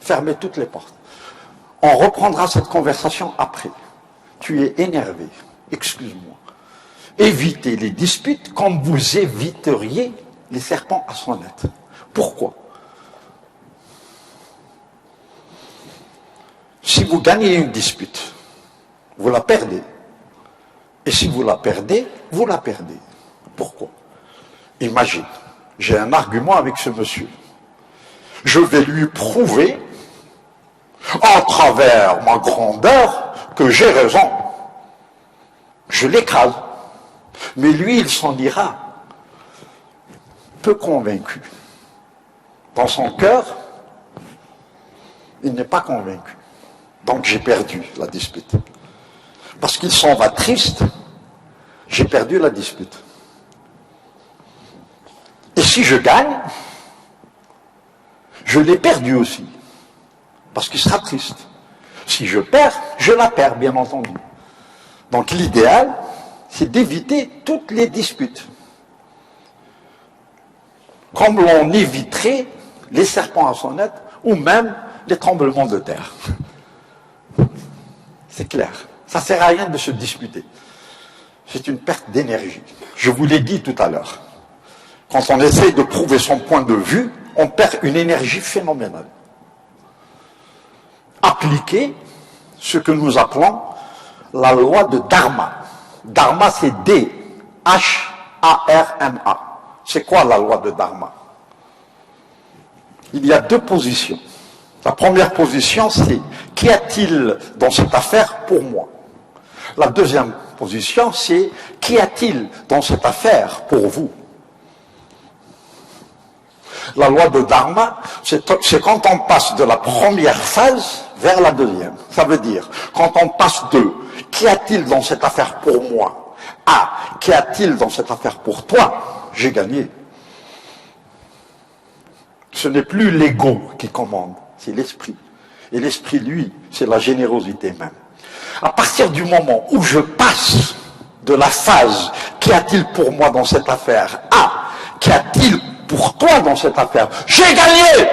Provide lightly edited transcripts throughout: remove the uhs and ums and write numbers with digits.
Fermez toutes les portes. On reprendra cette conversation après. Tu es énervé. Excuse-moi. Évitez les disputes comme vous éviteriez les serpents à sonnette. Pourquoi? Si vous gagnez une dispute, vous la perdez. Et si vous la perdez, vous la perdez. Pourquoi? Imagine, j'ai un argument avec ce monsieur. Je vais lui prouver, à travers ma grandeur, que j'ai raison. Je l'écrase. Mais lui, il s'en ira peu convaincu. Dans son cœur, il n'est pas convaincu. Donc j'ai perdu la dispute. Parce qu'il s'en va triste, j'ai perdu la dispute. Et si je gagne, je l'ai perdu aussi. Parce qu'il sera triste. Si je perds, je la perds, bien entendu. Donc l'idéal, c'est d'éviter toutes les disputes. Comme l'on éviterait les serpents à sonnette ou même les tremblements de terre. C'est clair. Ça ne sert à rien de se disputer. C'est une perte d'énergie. Je vous l'ai dit tout à l'heure. Quand on essaie de prouver son point de vue, on perd une énergie phénoménale. Appliquez ce que nous appelons la loi de Dharma. Dharma, c'est D-H-A-R-M-A. C'est quoi la loi de Dharma? Il y a deux positions. La première position, c'est qu'y a-t-il dans cette affaire pour moi? La deuxième position, c'est qu'y a-t-il dans cette affaire pour vous? La loi de Dharma, c'est quand on passe de la première phase vers la deuxième. Ça veut dire, quand on passe de qu'y a-t-il dans cette affaire pour moi à qu'y a-t-il dans cette affaire pour toi, j'ai gagné. Ce n'est plus l'ego qui commande, c'est l'esprit. Et l'esprit, lui, c'est la générosité même. À partir du moment où je passe de la phase qu'y a-t-il pour moi dans cette affaire à qu'y a-t-il pour toi dans cette affaire, j'ai gagné.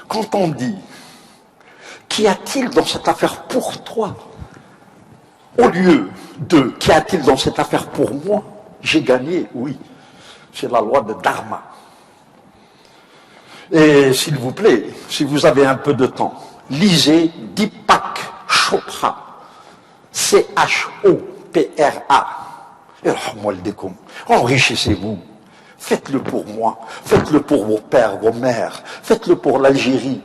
Quand on dit qu'y a-t-il dans cette affaire pour toi, au lieu de qu'y a-t-il dans cette affaire pour moi, j'ai gagné, oui. C'est la loi de Dharma. Et s'il vous plaît, si vous avez un peu de temps, lisez Deepak Chopra, C-H-O-P-R-A. Enrichissez-vous. Faites-le pour moi. Faites-le pour vos pères, vos mères. Faites-le pour l'Algérie.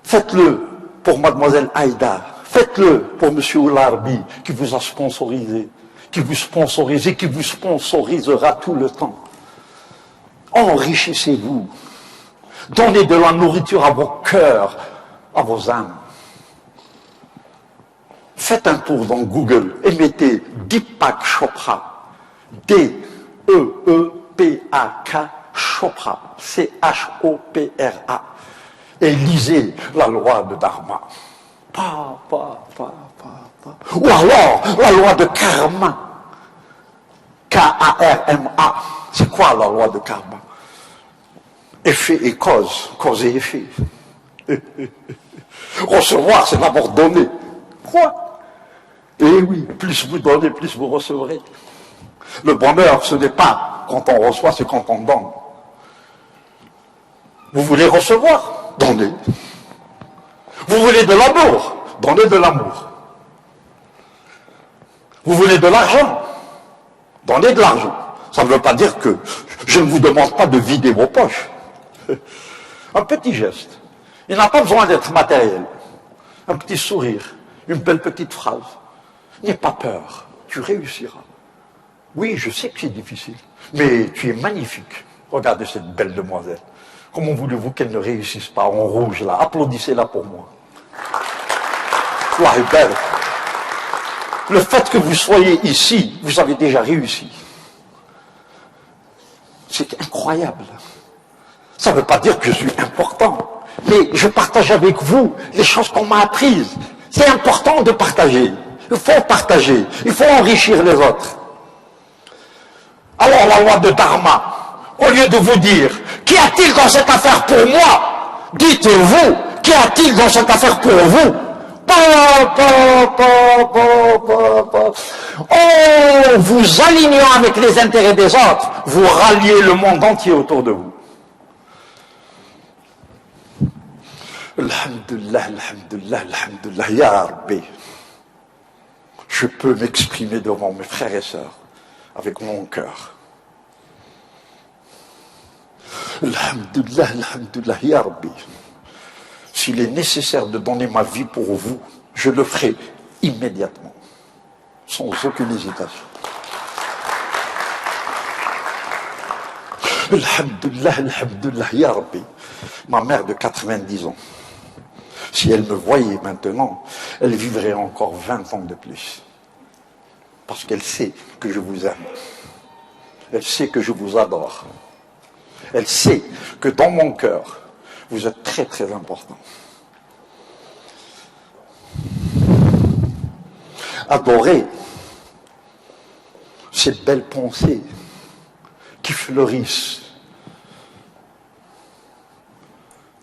Faites-le pour mademoiselle Aïda. Faites-le pour monsieur Oularbi qui vous a sponsorisé, qui vous sponsorisera tout le temps. Enrichissez-vous. Donnez de la nourriture à vos cœurs, à vos âmes. Faites un tour dans Google et mettez Deepak Chopra, D-E-E-P-A-K Chopra, C-H-O-P-R-A, et lisez la loi de Dharma. Ou alors la loi de Karma, K-A-R-M-A. C'est quoi la loi de Karma? Effet et cause, cause et effet. Recevoir, c'est d'abord donner. Quoi? Eh oui, plus vous donnez, plus vous recevrez. Le bonheur, ce n'est pas quand on reçoit, c'est quand on donne. Vous voulez recevoir? Donnez. Vous voulez de l'amour? Donnez de l'amour. Vous voulez de l'argent? Donnez de l'argent. Ça ne veut pas dire que je ne vous demande pas de vider vos poches. Un petit geste. Il n'a pas besoin d'être matériel. Un petit sourire, une belle petite phrase. N'aie pas peur, tu réussiras. Oui, je sais que c'est difficile, mais tu es magnifique. Regardez cette belle demoiselle. Comment voulez-vous qu'elle ne réussisse pas en rouge là? Applaudissez-la pour moi. Allah est belle. Le fait que vous soyez ici, vous avez déjà réussi. C'est incroyable. Ça ne veut pas dire que je suis important, mais je partage avec vous les choses qu'on m'a apprises. C'est important de partager. Il faut partager. Il faut enrichir les autres. Alors la loi de Dharma, Au lieu de vous dire, qu'y a-t-il dans cette affaire pour moi? Dites-vous, qu'y a-t-il dans cette affaire pour vous? Oh, vous alignant avec les intérêts des autres, vous ralliez le monde entier autour de vous. Alhamdulillah, alhamdulillah, alhamdulillah, ya Rabbi. Je peux m'exprimer devant mes frères et sœurs avec mon cœur. Alhamdulillah, alhamdulillah, ya Rabbi. S'il est nécessaire de donner ma vie pour vous, je le ferai immédiatement, sans aucune hésitation. Alhamdulillah, alhamdulillah, ya Rabbi. Ma mère de 90 ans, si elle me voyait maintenant, elle vivrait encore 20 ans de plus. Parce qu'elle sait que je vous aime. Elle sait que je vous adore. Elle sait que dans mon cœur, vous êtes très très important. Adorez ces belles pensées qui fleurissent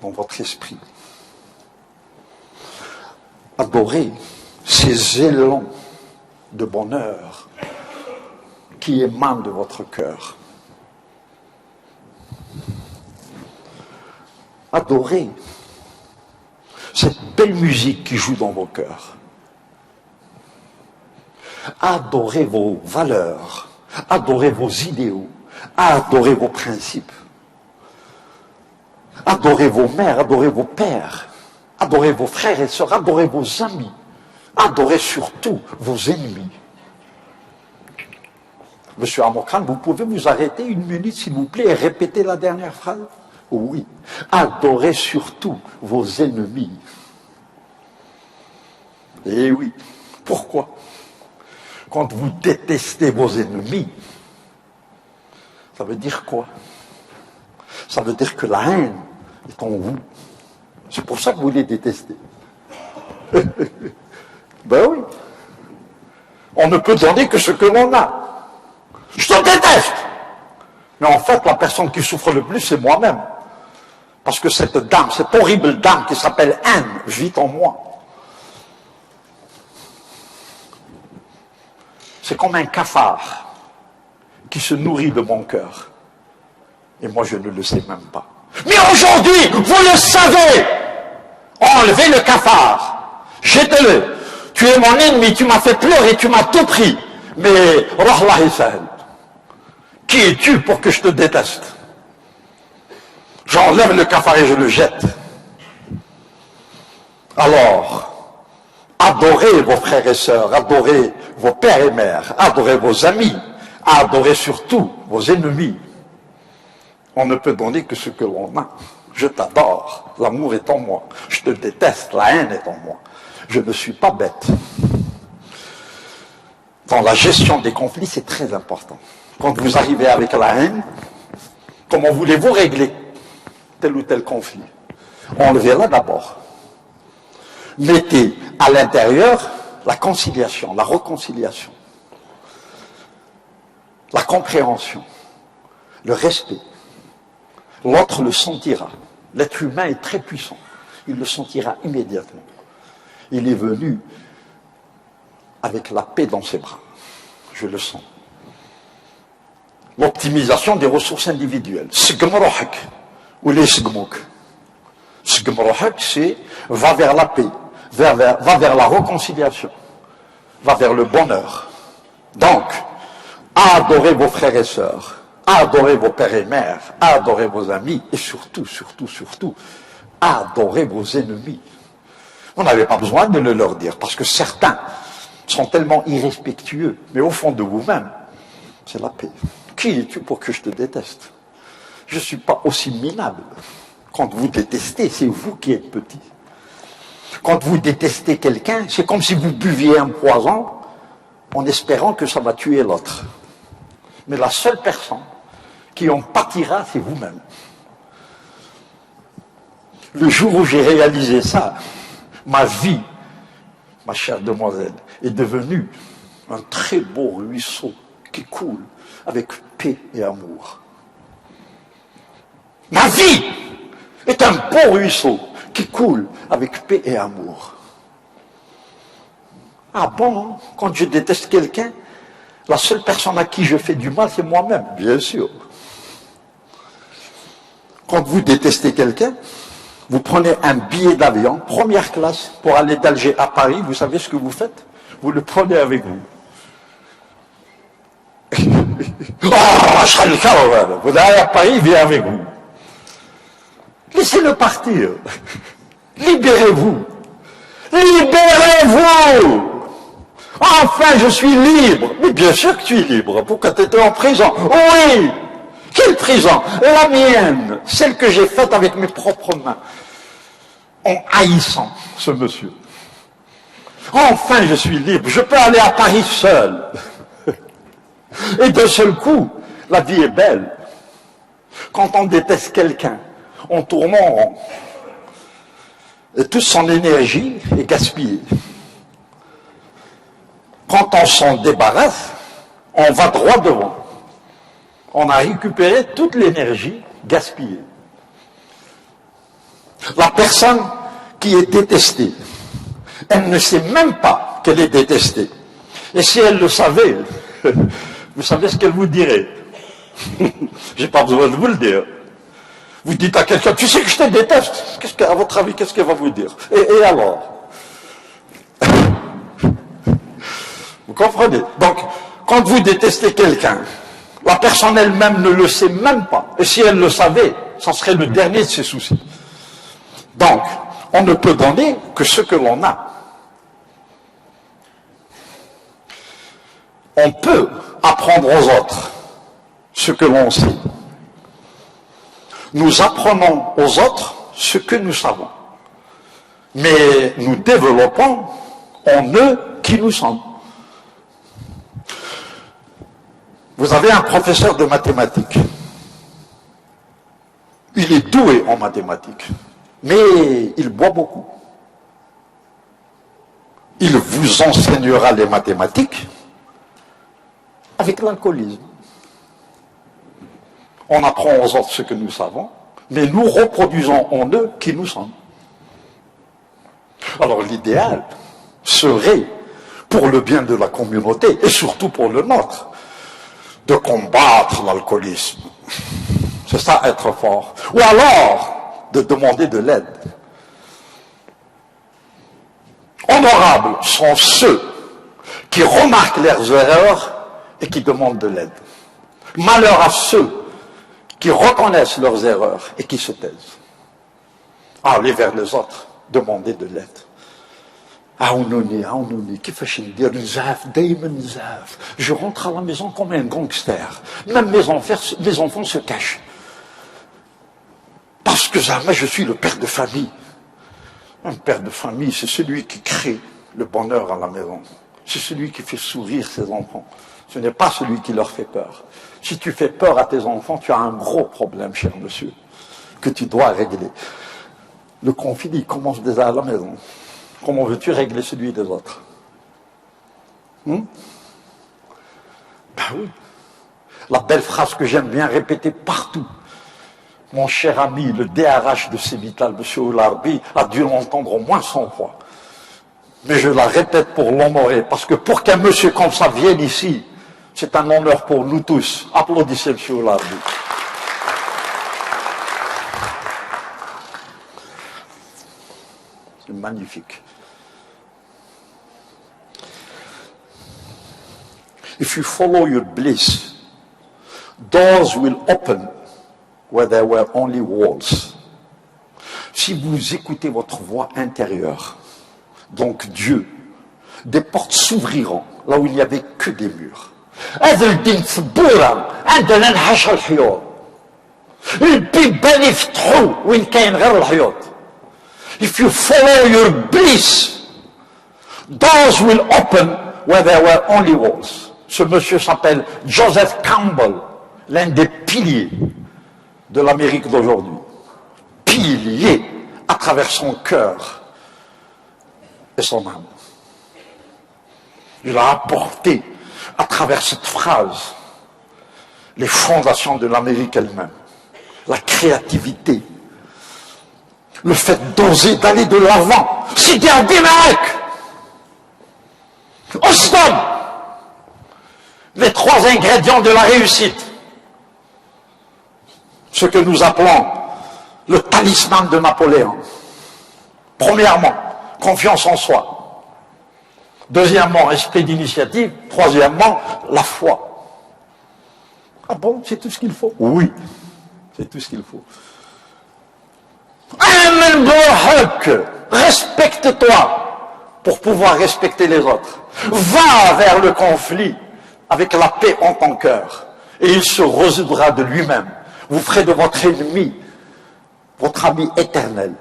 dans votre esprit. Adorez ces élans de bonheur qui émanent de votre cœur. Adorez cette belle musique qui joue dans vos cœurs. Adorez vos valeurs, adorez vos idéaux, adorez vos principes. Adorez vos mères, adorez vos pères, adorez vos frères et sœurs, adorez vos amis, adorez surtout vos ennemis. Monsieur Amokhan, vous pouvez vous arrêter une minute s'il vous plaît et répéter la dernière phrase? Oui. Adorez surtout vos ennemis. Eh oui. Pourquoi? Quand vous détestez vos ennemis, ça veut dire quoi? Ça veut dire que la haine est en vous. C'est pour ça que vous les détestez. Ben oui. On ne peut donner que ce que l'on a. Je te déteste! Mais en fait, la personne qui souffre le plus, c'est moi-même. Parce que cette dame, cette horrible dame qui s'appelle haine, vit en moi. C'est comme un cafard qui se nourrit de mon cœur. Et moi, je ne le sais même pas. Mais aujourd'hui, vous le savez! Enlevez le cafard. Jetez-le. Tu es mon ennemi, tu m'as fait pleurer, tu m'as tout pris. Mais, Rahlah Sahel, qui es-tu pour que je te déteste? J'enlève le cafard et je le jette. Alors, adorez vos frères et sœurs, adorez vos pères et mères, adorez vos amis, adorez surtout vos ennemis. On ne peut donner que ce que l'on a. Je t'adore, l'amour est en moi. Je te déteste, la haine est en moi. Je ne suis pas bête. Dans la gestion des conflits, c'est très important. Quand vous arrivez avec la haine, comment voulez-vous régler tel ou tel conflit? Enlevez-la d'abord. Mettez à l'intérieur la conciliation, la réconciliation, la compréhension, le respect. L'autre le sentira. L'être humain est très puissant. Il le sentira immédiatement. Il est venu avec la paix dans ses bras. Je le sens. L'optimisation des ressources individuelles. Sgmrohak ou les sgmouk. Sgmrohak, c'est va vers la paix, va vers la réconciliation, va vers le bonheur. Donc, adorez vos frères et sœurs, adorez vos pères et mères, adorez vos amis, et surtout, surtout, surtout, adorez vos ennemis. Vous n'avez pas besoin de le leur dire, parce que certains sont tellement irrespectueux, mais au fond de vous-même, c'est la paix. Qui es-tu pour que je te déteste? Je ne suis pas aussi minable. Quand vous détestez, c'est vous qui êtes petit. Quand vous détestez quelqu'un, c'est comme si vous buviez un poison en espérant que ça va tuer l'autre. Mais la seule personne qui en pâtira, c'est vous-même. Le jour où j'ai réalisé ça, ma vie, ma chère demoiselle, est devenue un très beau ruisseau qui coule avec paix et amour. Ma vie est un beau ruisseau qui coule avec paix et amour. Ah bon, quand je déteste quelqu'un, la seule personne à qui je fais du mal, c'est moi-même, bien sûr. Quand vous détestez quelqu'un, vous prenez un billet d'avion, première classe, pour aller d'Alger à Paris, vous savez ce que vous faites? Vous le prenez avec vous. Oh, vous allez à Paris, il vient avec vous. Laissez-le partir. Libérez-vous. Libérez-vous. Enfin, je suis libre. Mais bien sûr que tu es libre. Pourquoi tu étais en prison? Oui. Quelle prison? La mienne. Celle que j'ai faite avec mes propres mains. En haïssant ce monsieur. Enfin, je suis libre. Je peux aller à Paris seul. Et d'un seul coup, la vie est belle. Quand on déteste quelqu'un, on tourne en rond. Et toute son énergie est gaspillée. Quand on s'en débarrasse, on va droit devant. On a récupéré toute l'énergie gaspillée. La personne qui est détestée, elle ne sait même pas qu'elle est détestée. Et si elle le savait, vous savez ce qu'elle vous dirait? J'ai pas besoin de vous le dire. Vous dites à quelqu'un, tu sais que je te déteste. À votre avis, qu'est-ce qu'elle va vous dire? Et alors? Vous comprenez? Donc, quand vous détestez quelqu'un, la personne elle-même ne le sait même pas. Et si elle le savait, ça serait le dernier de ses soucis. Donc, on ne peut donner que ce que l'on a. On peut apprendre aux autres ce que l'on sait. Nous apprenons aux autres ce que nous savons. Mais nous développons en eux qui nous sommes. Vous avez un professeur de mathématiques. Il est doué en mathématiques, mais il boit beaucoup. Il vous enseignera les mathématiques avec l'alcoolisme. On apprend aux autres ce que nous savons, mais nous reproduisons en eux qui nous sommes. Alors l'idéal serait, pour le bien de la communauté, et surtout pour le nôtre, de combattre l'alcoolisme. C'est ça, être fort. Ou alors, de demander de l'aide. Honorables sont ceux qui remarquent leurs erreurs et qui demandent de l'aide. Malheur à ceux qui reconnaissent leurs erreurs et qui se taisent. Allez vers les autres, demandez de l'aide. Je rentre à la maison comme un gangster. Même mes enfants se cachent. Parce que jamais je suis le père de famille. Un père de famille, c'est celui qui crée le bonheur à la maison. C'est celui qui fait sourire ses enfants. Ce n'est pas celui qui leur fait peur. Si tu fais peur à tes enfants, tu as un gros problème, cher monsieur, que tu dois régler. Le conflit, il commence déjà à la maison. Comment veux-tu régler celui des autres? Ben oui. La belle phrase que j'aime bien répéter partout. Mon cher ami, le DRH de Cévital, M. Oularbi, a dû l'entendre au moins 100 fois. Mais je la répète pour l'honorer, parce que pour qu'un monsieur comme ça vienne ici, c'est un honneur pour nous tous. Applaudissez M. Oularbi. C'est magnifique. If you follow your bliss, doors will open where there were only walls. Si vous écoutez votre voix intérieure, donc Dieu, des portes s'ouvriront là où il n'y avait que des murs. If you follow your bliss, doors will open where there were only walls. Ce monsieur s'appelle Joseph Campbell, l'un des piliers de l'Amérique d'aujourd'hui. Pilier à travers son cœur et son âme. Il a apporté à travers cette phrase les fondations de l'Amérique elle-même. la créativité, le fait d'oser, d'aller de l'avant. Sidi Abdelmalek, Ostom, les trois ingrédients de la réussite. Ce que nous appelons le talisman de Napoléon. Premièrement, confiance en soi. Deuxièmement, esprit d'initiative. Troisièmement, la foi. Ah bon, c'est tout ce qu'il faut? Oui, c'est tout ce qu'il faut. Respecte-toi pour pouvoir respecter les autres. Va vers le conflit avec la paix en ton cœur et il se résoudra de lui-même. Vous ferez de votre ennemi votre ami éternel.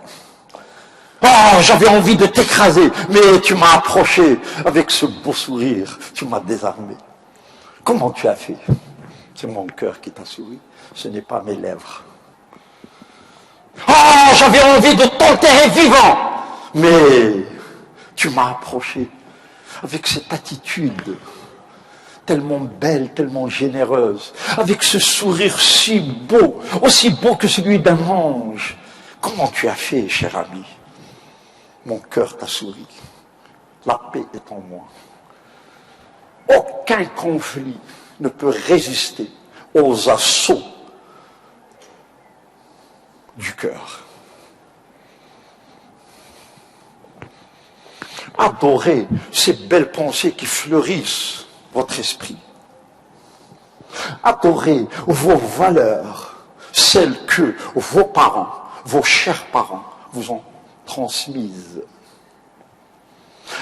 Oh, j'avais envie de t'écraser, mais tu m'as approché avec ce beau sourire, tu m'as désarmé. Comment tu as fait? C'est mon cœur qui t'a souri, ce n'est pas mes lèvres. Oh, j'avais envie de t'enterrer vivant, mais tu m'as approché avec cette attitude tellement belle, tellement généreuse, avec ce sourire si beau, aussi beau que celui d'un ange. Comment tu as fait, cher ami? Mon cœur t'a souri. La paix est en moi. Aucun conflit ne peut résister aux assauts du cœur. Adorez ces belles pensées qui fleurissent votre esprit. Adorez vos valeurs, celles que vos parents, vos chers parents vous ont transmises.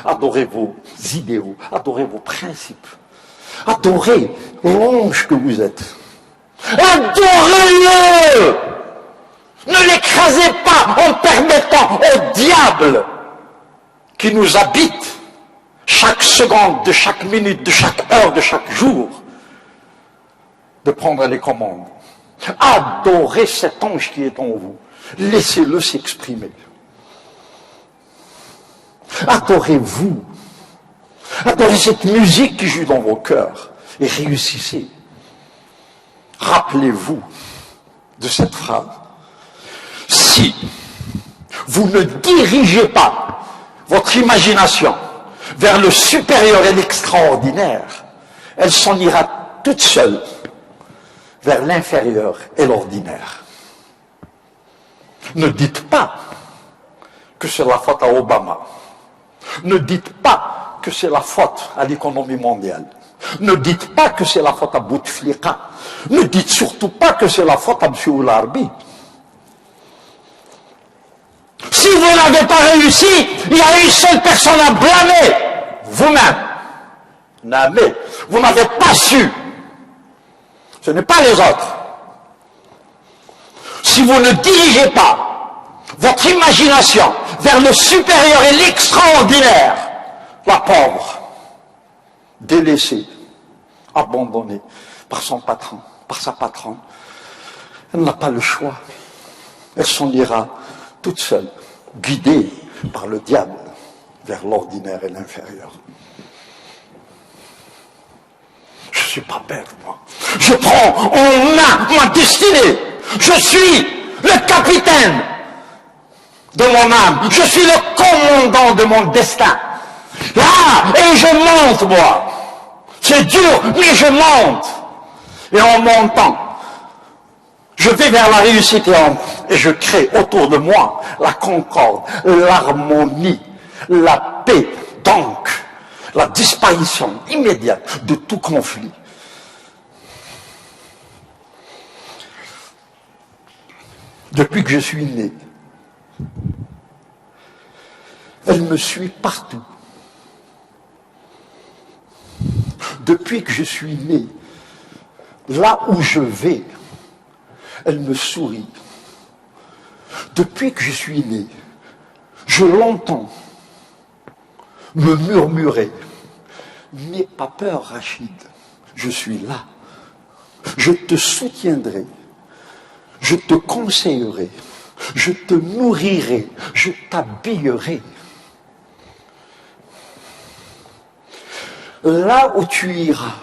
Adorez vos idéaux, adorez vos principes. Adorez l'ange que vous êtes. Adorez-le! Ne l'écrasez pas en permettant au diable qui nous habite chaque seconde, de chaque minute, de chaque heure, de chaque jour, de prendre les commandes. Adorez cet ange qui est en vous. Laissez-le s'exprimer. Adorez-vous. Adorez cette musique qui joue dans vos cœurs et réussissez. Rappelez-vous de cette phrase. Si vous ne dirigez pas votre imagination vers le supérieur et l'extraordinaire, elle s'en ira toute seule vers l'inférieur et l'ordinaire. Ne dites pas que c'est la faute à Obama. Ne dites pas que c'est la faute à l'économie mondiale. Ne dites pas que c'est la faute à Bouteflika. Ne dites surtout pas que c'est la faute à M. Oularbi. Si vous n'avez pas réussi, il y a une seule personne à blâmer. Vous-même. Vous n'avez pas su. Ce n'est pas les autres. Si vous ne dirigez pas votre imagination vers le supérieur et l'extraordinaire, la pauvre, délaissée, abandonnée par son patron, par sa patronne, elle n'a pas le choix. Elle s'en ira toute seule, guidée par le diable vers l'ordinaire et l'inférieur. Je ne suis pas bête, moi. Je prends en main ma destinée. Je suis le capitaine de mon âme. Je suis le commandant de mon destin. Là, et je monte, moi. C'est dur, mais je monte. Et en montant, je vais vers la réussite et je crée autour de moi la concorde, l'harmonie, la paix. Donc, la disparition immédiate de tout conflit. Depuis que je suis né, elle me suit partout. Depuis que je suis né, là où je vais, elle me sourit. Depuis que je suis né, je l'entends me murmurer. N'aie pas peur, Rachid, je suis là. Je te soutiendrai. Je te conseillerai. Je te nourrirai. Je t'habillerai. Là où tu iras,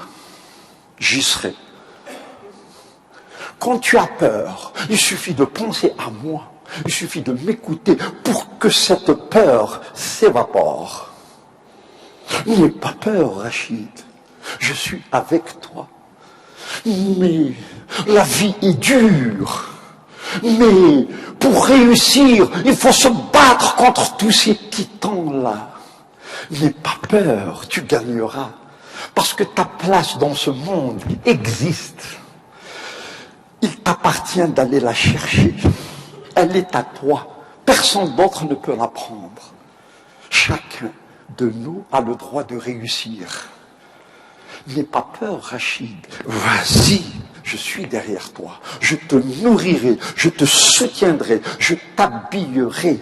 j'y serai. Quand tu as peur, il suffit de penser à moi. Il suffit de m'écouter pour que cette peur s'évapore. N'aie pas peur, Rachid. Je suis avec toi. Mais la vie est dure. Mais pour réussir, il faut se battre contre tous ces titans-là. N'aie pas peur, tu gagneras. Parce que ta place dans ce monde existe. Il t'appartient d'aller la chercher. Elle est à toi. Personne d'autre ne peut la prendre. Chacun de nous a le droit de réussir. N'aie pas peur, Rachid. Vas-y, je suis derrière toi. Je te nourrirai, je te soutiendrai, je t'habillerai.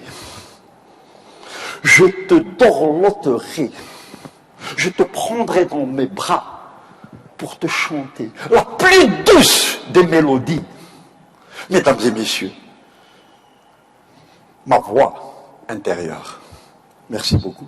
Je te dorloterai. Je te prendrai dans mes bras pour te chanter la plus douce des mélodies. Mesdames et messieurs, ma voix intérieure. Merci beaucoup.